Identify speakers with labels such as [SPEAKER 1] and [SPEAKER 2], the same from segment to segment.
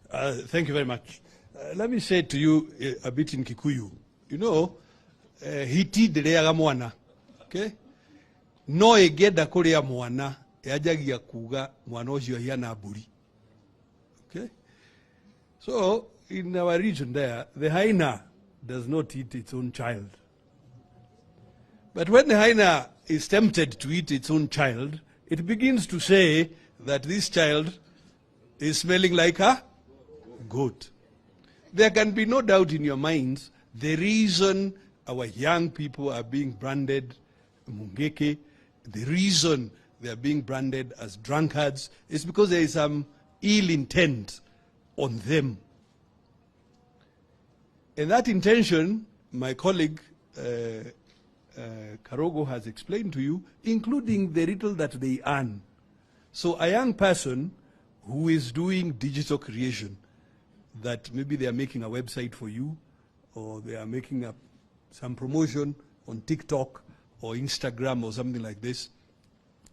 [SPEAKER 1] Thank you very much. Let me say to you a bit in Kikuyu. You know, hiti dereaga mwana. Okay? No egeda kuria mwana yajagia kuga mwana ucio hiana mburi. Okay? So in our region there, the hyena does not eat its own child. But when the hyena is tempted to eat its own child, it begins to say that this child is smelling like a goat. There can be no doubt in your minds the reason our young people are being branded mungeke, the reason they are being branded as drunkards is because there is some ill intent on them. And that intention, my colleague Karogo has explained to you, including the little that they earn. So a young person who is doing digital creation, that maybe they are making a website for you, or they are making up some promotion on TikTok or Instagram or something like this,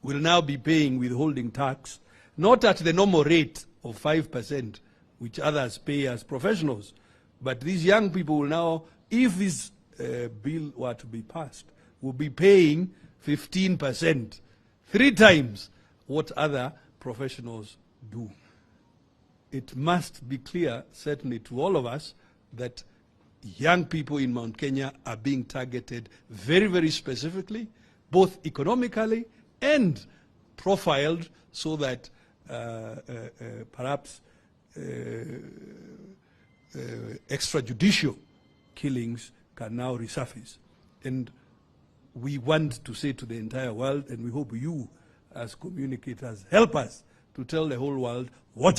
[SPEAKER 1] will now be paying withholding tax, not at the normal rate of 5%, which others pay as professionals, but these young people will now, if this bill were to be passed, will be paying 15%, 3 times what other professionals do. It must be clear, certainly to all of us, that young people in Mount Kenya are being targeted very, very specifically, both economically and profiled, so that perhaps extrajudicial killings can now resurface. And we want to say to the entire world, and we hope you as communicators help us to tell the whole world what